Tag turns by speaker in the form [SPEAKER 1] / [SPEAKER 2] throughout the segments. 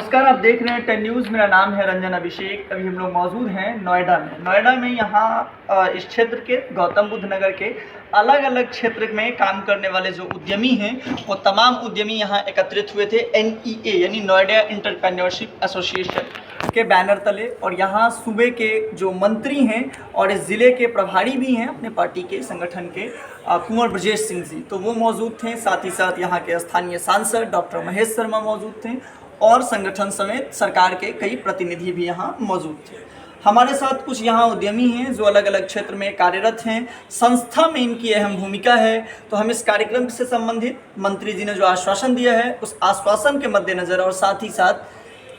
[SPEAKER 1] नमस्कार, आप देख रहे हैं 10 न्यूज़। मेरा नाम है रंजन अभिषेक। अभी हम लोग मौजूद हैं नोएडा में। नोएडा में यहाँ इस क्षेत्र के गौतम बुद्ध नगर के अलग अलग क्षेत्र में काम करने वाले जो उद्यमी हैं वो तमाम उद्यमी यहाँ एकत्रित हुए थे NEA यानी नोएडा एंटरप्रेन्योरशिप एसोसिएशन के बैनर तले। और यहाँ सूबे के जो मंत्री हैं और इस ज़िले के प्रभारी भी हैं अपने पार्टी के संगठन के कुंवर ब्रजेश सिंह जी, तो वो मौजूद थे। साथ ही साथ यहाँ के स्थानीय सांसद डॉक्टर महेश शर्मा मौजूद थे और संगठन समेत सरकार के कई प्रतिनिधि भी यहाँ मौजूद थे। हमारे साथ कुछ यहाँ उद्यमी हैं जो अलग अलग क्षेत्र में कार्यरत हैं। संस्था में इनकी अहम भूमिका है। तो हम इस कार्यक्रम से संबंधित मंत्री जी ने जो आश्वासन दिया है उस आश्वासन के मद्देनज़र और साथ ही साथ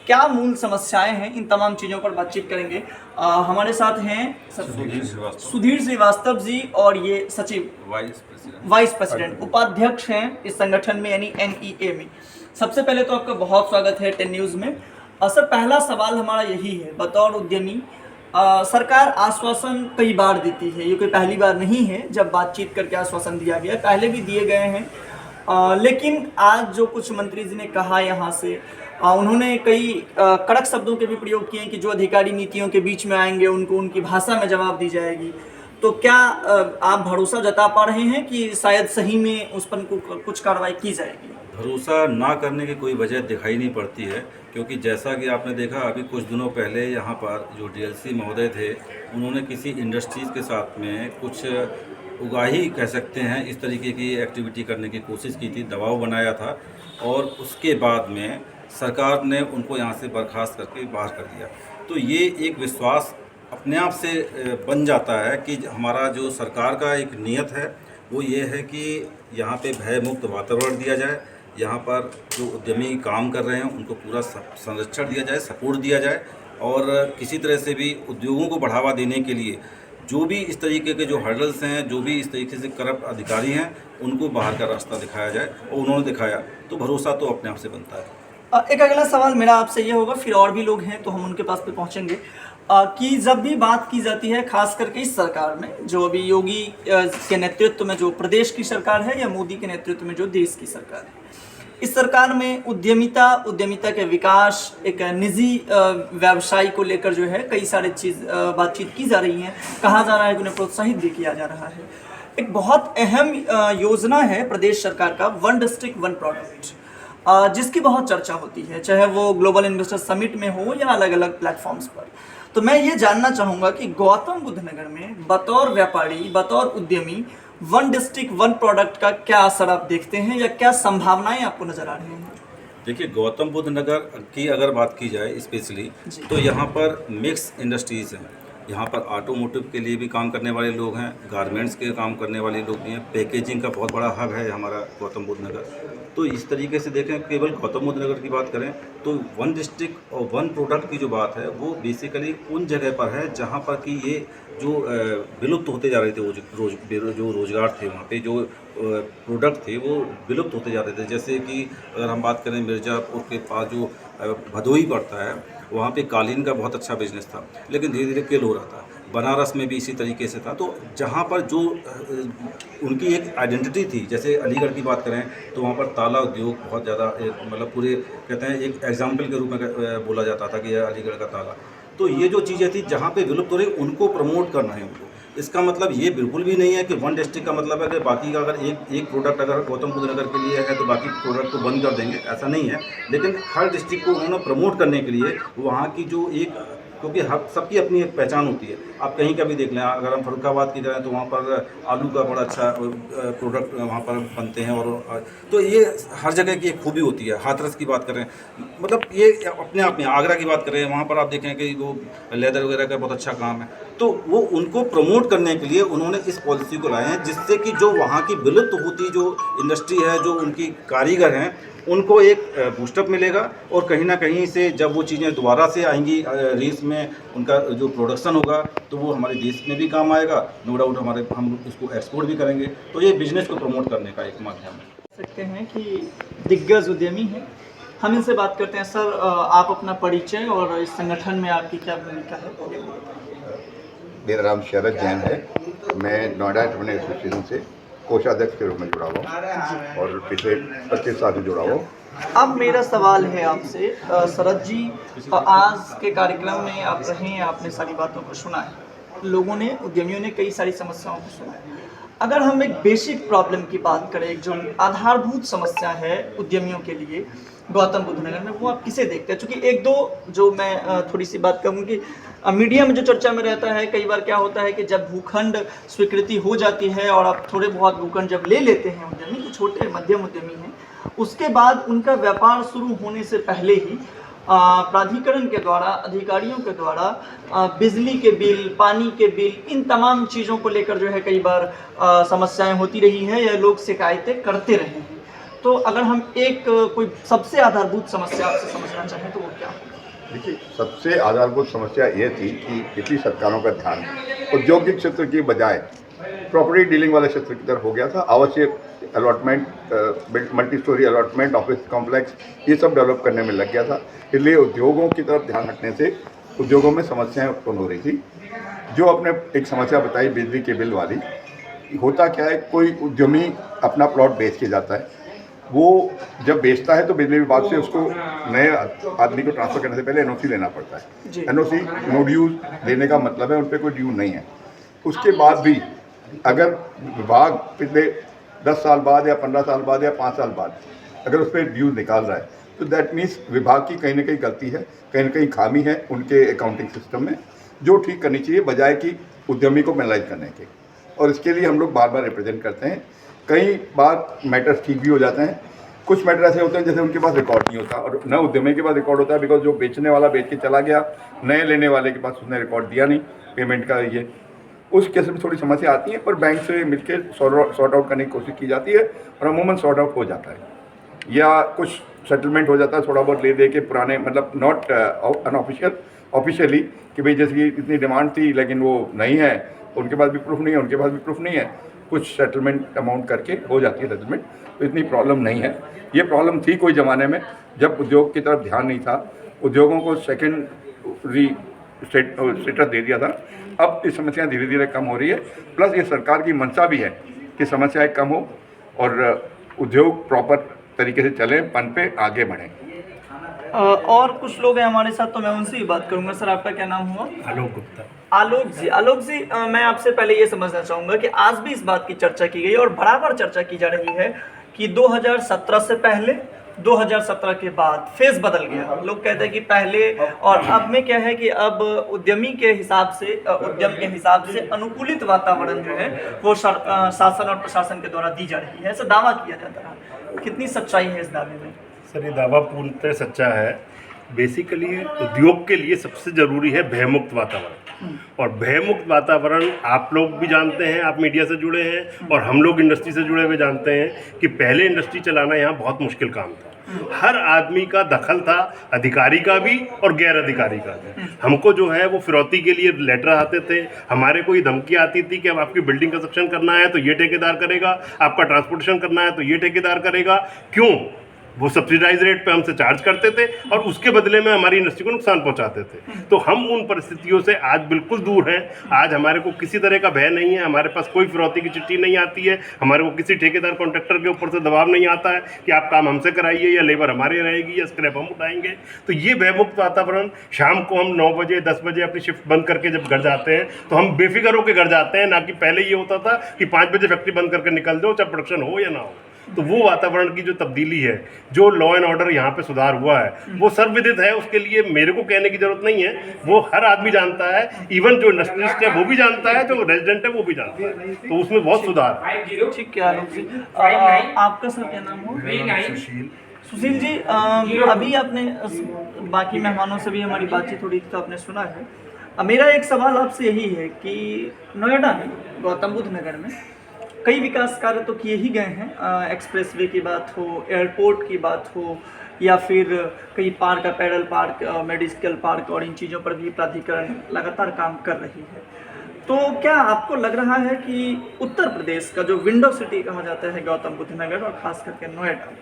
[SPEAKER 1] क्या मूल समस्याएं हैं, इन तमाम चीज़ों पर बातचीत करेंगे। हमारे साथ हैं सुधीर श्रीवास्तव जी और ये सचिव वाइस प्रेसिडेंट उपाध्यक्ष हैं इस संगठन में यानी NEA में। सबसे पहले तो आपका बहुत स्वागत है 10 न्यूज़ में। सर, पहला सवाल हमारा यही है, बतौर उद्यमी सरकार आश्वासन कई बार देती है, ये कोई पहली बार नहीं है जब बातचीत करके आश्वासन दिया गया, पहले भी दिए गए हैं। लेकिन आज जो कुछ मंत्री जी ने कहा यहाँ से उन्होंने कई कड़क शब्दों के भी प्रयोग किए कि जो अधिकारी नीतियों के बीच में आएंगे उनको उनकी भाषा में जवाब दी जाएगी। तो क्या आप भरोसा जता पा रहे हैं कि शायद सही में उस पर कुछ कार्रवाई की जाएगी?
[SPEAKER 2] भरोसा ना करने की कोई वजह दिखाई नहीं पड़ती है, क्योंकि जैसा कि आपने देखा अभी कुछ दिनों पहले यहाँ पर जो DLC महोदय थे उन्होंने किसी इंडस्ट्रीज़ के साथ में कुछ उगाही कह सकते हैं इस तरीके की एक्टिविटी करने की कोशिश की थी, दबाव बनाया था और उसके बाद में सरकार ने उनको यहाँ से बर्खास्त करके बाहर कर दिया। तो ये एक विश्वास अपने आप से बन जाता है कि हमारा जो सरकार का एक नियत है वो ये है कि यहाँ पे भय मुक्त वातावरण दिया जाए, यहाँ पर जो उद्यमी काम कर रहे हैं उनको पूरा संरक्षण दिया जाए, सपोर्ट दिया जाए और किसी तरह से भी उद्योगों को बढ़ावा देने के लिए जो भी इस तरीके के जो हर्डल्स हैं, जो भी इस तरीके से करप्ट अधिकारी हैं, उनको बाहर का रास्ता दिखाया जाए। और उन्होंने दिखाया तो भरोसा तो अपने आप से बनता है।
[SPEAKER 1] एक अगला सवाल मेरा आपसे ये होगा, फिर और भी लोग हैं तो हम उनके पास पे पहुँचेंगे, कि जब भी बात की जाती है खास करके इस सरकार में जो अभी योगी के नेतृत्व में जो प्रदेश की सरकार है या मोदी के नेतृत्व में जो देश की सरकार है, इस सरकार में उद्यमिता के विकास, एक निजी व्यवसाय को लेकर जो है कई सारे बातचीत की जा रही है। कहा जा रहा है कि उन्हें प्रोत्साहित भी किया जा रहा है। एक बहुत अहम योजना है प्रदेश सरकार का वन डिस्ट्रिक्ट वन प्रोडक्ट, जिसकी बहुत चर्चा होती है, चाहे वो ग्लोबल इन्वेस्टर समिट में हो या अलग अलग प्लेटफॉर्म्स पर। तो मैं ये जानना चाहूँगा कि गौतम बुद्ध नगर में बतौर व्यापारी, बतौर उद्यमी वन डिस्ट्रिक्ट वन प्रोडक्ट का क्या असर आप देखते हैं या क्या संभावनाएं आपको नज़र आ रही हैं?
[SPEAKER 2] देखिए, गौतम बुद्ध नगर की अगर बात की जाए स्पेशली तो यहाँ पर मिक्स इंडस्ट्रीज़ हैं। यहाँ पर ऑटोमोटिव के लिए भी काम करने वाले लोग हैं, गारमेंट्स के काम करने वाले लोग भी हैं, पैकेजिंग का बहुत बड़ा हब है हमारा गौतम बुद्ध नगर। तो इस तरीके से देखें, केवल गौतम बुद्ध नगर की बात करें तो वन डिस्ट्रिक्ट और वन प्रोडक्ट की जो बात है वो बेसिकली उन जगह पर है जहाँ पर कि ये जो विलुप्त होते जा रहे थे, वो जो रोज़गार थे वहाँ पे, जो प्रोडक्ट थे वो विलुप्त होते जा रहे थे। जैसे कि अगर हम बात करें मिर्ज़ापुर के पास जो भदोही पड़ता है, वहाँ पे कालीन का बहुत अच्छा बिजनेस था, लेकिन धीरे धीरे किल हो रहा था। बनारस में भी इसी तरीके से था। तो जहाँ पर जो उनकी एक आइडेंटिटी थी, जैसे अलीगढ़ की बात करें तो वहाँ पर ताला उद्योग बहुत ज़्यादा मतलब पूरे कहते हैं एक एग्जाम्पल के रूप में बोला जाता था कि यह अलीगढ़ का ताला। तो ये जो चीज़ें थी जहाँ पे विलुप्त हो रही उनको प्रमोट करना है उनको। इसका मतलब ये बिल्कुल भी नहीं है कि वन डिस्ट्रिक्ट का मतलब है कि बाकी का अगर एक प्रोडक्ट अगर गौतम बुद्ध नगर के लिए है तो बाकी प्रोडक्ट को बंद कर देंगे, ऐसा नहीं है। लेकिन हर डिस्ट्रिक्ट को उन्होंने प्रमोट करने के लिए वहाँ की जो एक, क्योंकि हर सबकी अपनी एक पहचान होती है। आप कहीं का भी देख लें, अगर हम फर्रुखाबाद की करें तो वहाँ पर आलू का बड़ा अच्छा प्रोडक्ट वहाँ पर बनते हैं। और तो ये हर जगह की एक खूबी होती है। हाथरस की बात करें, मतलब ये अपने आप में, आगरा की बात करें, वहाँ पर आप देखें कि वो लेदर वगैरह का बहुत अच्छा काम है। तो वो उनको प्रमोट करने के लिए उन्होंने इस पॉलिसी को लाए हैं, जिससे कि जो वहाँ की विलुप्त होती जो इंडस्ट्री है, जो उनकी कारीगर हैं, उनको एक बूस्टअप मिलेगा और कहीं ना कहीं से जब वो चीज़ें दोबारा से आएंगी रेस में, उनका जो प्रोडक्शन होगा तो वो हमारे देश में भी काम आएगा, नो डाउट हम उसको एक्सपोर्ट भी करेंगे। तो ये बिजनेस को प्रमोट करने का एक माध्यम है।
[SPEAKER 1] कह सकते हैं कि दिग्गज उद्यमी हैं, हम इनसे बात करते हैं। सर, आप अपना परिचय और इस संगठन में आपकी क्या भूमिका है?
[SPEAKER 3] मेरा नाम शरद जैन है। मैं नोएडा एंटरप्रेन्योर एसोसिएशन से कोषाध्यक्ष के रूप में जुड़ा हुआ और पिछले 25 साल से जुड़ा हुआ।
[SPEAKER 1] अब मेरा सवाल है आपसे शरद जी, आज के कार्यक्रम में आप रहे हैं, आपने सारी बातों को सुना है, लोगों ने, उद्यमियों ने कई सारी समस्याओं को सुना है। अगर हम एक बेसिक प्रॉब्लम की बात करें, जो आधारभूत समस्या है उद्यमियों के लिए गौतम बुद्ध नगर में, वो आप किसे देखते हैं? क्योंकि एक दो जो मैं थोड़ी सी बात कहूँ कि मीडिया में जो चर्चा में रहता है, कई बार क्या होता है कि जब भूखंड स्वीकृति हो जाती है और आप थोड़े बहुत भूखंड जब ले लेते हैं उद्यमी, जो छोटे मध्यम उद्यमी हैं, उसके बाद उनका व्यापार शुरू होने से पहले ही प्राधिकरण के द्वारा, अधिकारियों के द्वारा बिजली के बिल, पानी के बिल, इन तमाम चीज़ों को लेकर जो है कई बार समस्याएं होती रही हैं या लोग शिकायतें करते रहे हैं। तो अगर हम एक कोई सबसे आधारभूत समस्या आपसे समझना चाहें तो वो क्या है?
[SPEAKER 3] देखिए, सबसे आधारभूत समस्या ये थी कि पिछली सरकारों का ध्यान औद्योगिक क्षेत्र की बजाय प्रॉपर्टी डीलिंग वाले क्षेत्र की तरफ हो गया था। आवश्यक allotment, multi storey allotment, office complex, ये सब डेवलप करने में लग गया था। इसलिए उद्योगों की तरफ ध्यान हटने से उद्योगों में समस्याएं उत्पन्न हो रही थी। जो आपने एक समस्या बताई बिजली के बिल वाली, होता क्या है, कोई उद्यमी अपना प्लॉट बेच के जाता है, वो जब बेचता है तो बिजली विभाग से उसको नए आदमी को ट्रांसफ़र करने से पहले एनओसी लेना पड़ता है। एनओसी, नो ड्यूज देने का मतलब है उन पर कोई ड्यू नहीं है। उसके बाद भी अगर विभाग पिछले 10 साल बाद या 15 साल बाद या 5 साल बाद अगर उस पर ड्यूज निकाल रहा है, तो दैट मीन्स विभाग की कहीं ना कहीं गलती है, कहीं ना कहीं खामी है उनके अकाउंटिंग सिस्टम में, जो ठीक करनी चाहिए बजाय कि उद्यमी को पेनलाइज करने के। और इसके लिए हम लोग बार बार रिप्रेजेंट करते हैं। कई बार मैटर्स ठीक भी हो जाते हैं, कुछ मैटर ऐसे होते हैं जैसे उनके पास रिकॉर्ड नहीं होता और न उद्यमी के पास रिकॉर्ड होता है, बिकॉज जो बेचने वाला बेच के चला गया, नए लेने वाले के पास उसने रिकॉर्ड दिया नहीं पेमेंट का। ये उस केस में थोड़ी समस्या आती है, पर बैंक से मिलकर सॉर्ट आउट करने की कोशिश की जाती है और अमूमन सॉर्ट आउट हो जाता है या कुछ सेटलमेंट हो जाता है थोड़ा बहुत ले दे के पुराने, मतलब नॉट अनऑफिशियल, ऑफिशियली कि भाई जैसे इतनी डिमांड थी लेकिन वो नहीं है, उनके पास भी प्रूफ नहीं है, उनके पास भी प्रूफ नहीं है, कुछ सेटलमेंट अमाउंट करके हो जाती है सेटलमेंट। तो इतनी प्रॉब्लम नहीं है। ये प्रॉब्लम थी कोई ज़माने में जब उद्योग की तरफ ध्यान नहीं था, उद्योगों को सेकेंडरी स्टेटस दे दिया था। अब ये समस्या धीरे धीरे कम हो रही है, प्लस ये सरकार की मंशा भी है कि समस्याएं कम हो और उद्योग प्रॉपर तरीके से चलें, पन पे आगे बढ़ें।
[SPEAKER 1] और कुछ लोग हैं हमारे साथ, तो मैं उनसे ही बात करूंगा। सर, आपका क्या नाम हुआ?
[SPEAKER 4] आलोक गुप्ता।
[SPEAKER 1] आलोक जी, मैं आपसे पहले ये समझना चाहूँगा कि आज भी इस बात की चर्चा की गई और बराबर चर्चा की जा रही है कि 2017 से पहले, 2017 के बाद फेस बदल गया। लोग कहते हैं कि पहले और अब में क्या है कि अब उद्यमी के हिसाब से, उद्यम के हिसाब से अनुकूलित वातावरण जो है वो शासन और प्रशासन के द्वारा दी जा रही है, ऐसा दावा किया जाता है। कितनी सच्चाई है इस दावे में?
[SPEAKER 4] सर, ये दावा पूर्णतः सच्चा है। बेसिकली उद्योग के लिए सबसे ज़रूरी है भयमुक्त वातावरण, और भयमुक्त वातावरण आप लोग भी जानते हैं, आप मीडिया से जुड़े हैं और हम लोग इंडस्ट्री से जुड़े हुए जानते हैं कि पहले इंडस्ट्री चलाना यहाँ बहुत मुश्किल काम था। हर आदमी का दखल था, अधिकारी का भी और गैर अधिकारी का भी। हमको जो है वो फिरौती के लिए लेटर आते थे, हमारे को ये धमकी आती थी कि अब आपकी बिल्डिंग कंस्ट्रक्शन करना है तो ये ठेकेदार करेगा, आपका ट्रांसपोर्टेशन करना है तो ये ठेकेदार करेगा। क्यों? वो सब्सिडाइज रेट पे हमसे चार्ज करते थे और उसके बदले में हमारी इंडस्ट्री को नुकसान पहुंचाते थे। तो हम उन परिस्थितियों से आज बिल्कुल दूर हैं। आज हमारे को किसी तरह का भय नहीं है, हमारे पास कोई फिरौती की चिट्ठी नहीं आती है, हमारे को किसी ठेकेदार कॉन्ट्रैक्टर के ऊपर से दबाव नहीं आता है कि आप काम हमसे कराइए या लेबर हमारी रहेगी या स्क्रैप हम उठाएंगे। तो ये भयमुक्त वातावरण, शाम को हम 9 बजे 10 बजे अपनी शिफ्ट बंद करके जब घर जाते हैं तो हम बेफिक्र होकर घर जाते हैं, ना कि पहले ये होता था कि 5 बजे फैक्ट्री बंद करके निकल जाओ चाहे प्रोडक्शन हो या ना हो। तो वो वातावरण की जो तब्दीली है, जो लॉ एंड ऑर्डर यहाँ पे सुधार हुआ है, वो सर्वविदित है। उसके लिए मेरे को कहने की जरूरत नहीं है, वो हर आदमी जानता है, इवन जो इंडस्ट्रियलिस्ट है वो भी जानता है, जो रेजिडेंट है वो भी जानता है। तो उसमें बहुत सुधार है।
[SPEAKER 1] ठीक है आलोक जी। आपका सर क्या नाम हो? सुशील जी, अभी आपने बाकी मेहमानों से भी हमारी बातचीत थोड़ी तो आपने सुना है। मेरा एक सवाल आपसे यही है कि नोएडा में, गौतम बुद्ध नगर में कई विकास कार्य तो किए ही गए हैं। एक्सप्रेसवे की बात हो, एयरपोर्ट की बात हो, या फिर कई park, paddle park, medical park, और इन चीज़ों पर भी प्राधिकरण लगातार काम कर रही है। तो क्या आपको लग रहा है कि उत्तर प्रदेश का जो विंडो सिटी कहा जाता है गौतम बुद्ध नगर और ख़ास करके नोएडा,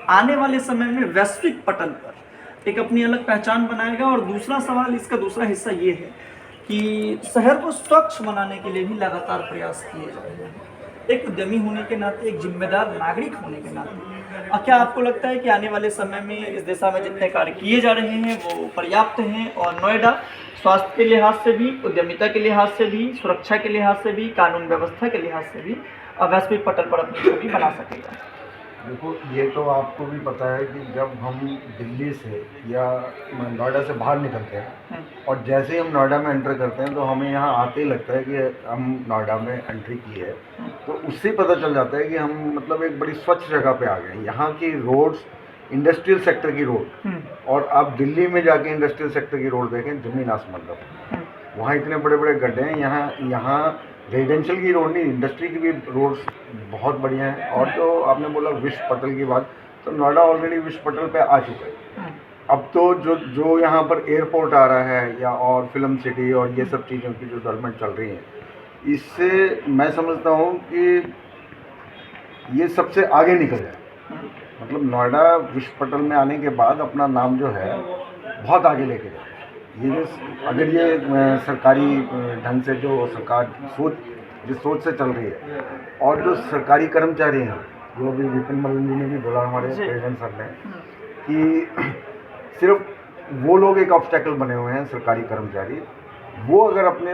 [SPEAKER 1] आने वाले समय में वैश्विक पटल पर एक अपनी अलग पहचान बनाएगा? और दूसरा सवाल, इसका दूसरा हिस्सा ये है कि शहर को स्वच्छ बनाने के लिए भी लगातार प्रयास किए जा रहे हैं। एक उद्यमी होने के नाते, एक जिम्मेदार नागरिक होने के नाते क्या आपको लगता है कि आने वाले समय में इस दिशा में जितने कार्य किए जा रहे हैं वो पर्याप्त हैं और नोएडा स्वास्थ्य के लिहाज से भी, उद्यमिता के लिहाज से भी, सुरक्षा के लिहाज से भी, कानून व्यवस्था के लिहाज से भी वैश्विक पटल पर अपनी छवि बना सकेगा?
[SPEAKER 5] देखो, ये तो आपको भी पता है कि जब हम दिल्ली से या नोएडा से बाहर निकलते हैं और जैसे ही हम नोएडा में एंटर करते हैं तो हमें यहाँ आते ही लगता है कि हम नोएडा में एंट्री की है। तो उससे ही पता चल जाता है कि हम मतलब एक बड़ी स्वच्छ जगह पे आ गए हैं। यहाँ की रोड्स इंडस्ट्रियल सेक्टर की रोड, और आप दिल्ली में जाके इंडस्ट्रियल सेक्टर की रोड देखें, ज़मीन आसमान का। वहाँ इतने बड़े बड़े गड्ढे हैं। यहाँ रेजिडेंशियल की रोड नहीं, इंडस्ट्री की भी रोड्स बहुत बढ़िया हैं। और जो आपने बोला विश्व पटल की बात, तो नोएडा ऑलरेडी विश्व पटल पे आ चुका है। अब तो जो यहाँ पर एयरपोर्ट आ रहा है या और फिल्म सिटी और ये सब चीज़ों की जो डेवलपमेंट चल रही है, इससे मैं समझता हूँ कि ये सबसे आगे निकल जाए। मतलब नोएडा विश्व पटल में आने के बाद अपना नाम जो है बहुत आगे लेके जाए। ये अगर ये सरकारी ढंग से जो सरकार जिस सोच से चल रही है, और जो सरकारी कर्मचारी हैं, जो अभी विपिन मल्लन जी ने भी बोला हमारे प्रेसिडेंट सर ने, कि सिर्फ वो लोग एक ऑब्स्टेकल बने हुए हैं सरकारी कर्मचारी, वो अगर अपने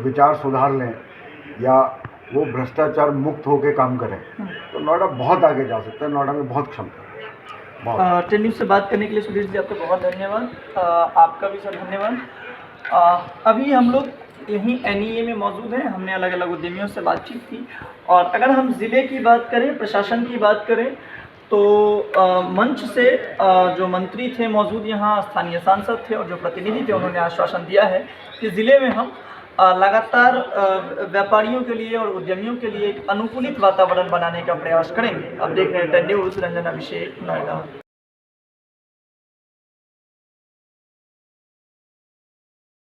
[SPEAKER 5] विचार सुधार लें या वो भ्रष्टाचार मुक्त होकर काम करें तो नोएडा बहुत आगे जा सकता है। नोएडा में बहुत क्षमता है।
[SPEAKER 1] टेन न्यूज़ से बात करने के लिए सुधीर जी आपका बहुत धन्यवाद। आपका भी सर धन्यवाद। अभी हम लोग यहीं NEA में मौजूद हैं। हमने अलग अलग उद्यमियों से बातचीत की, और अगर हम ज़िले की बात करें, प्रशासन की बात करें, तो मंच से जो मंत्री थे मौजूद, यहाँ स्थानीय सांसद थे और जो प्रतिनिधि थे, उन्होंने आश्वासन दिया है कि ज़िले में हम लगातार व्यापारियों के लिए और उद्यमियों के लिए एक अनुकूलित वातावरण बनाने का प्रयास करेंगे। अब देख रहे हैं 10 न्यूज़, रंजन अभिषेक, नोएडा।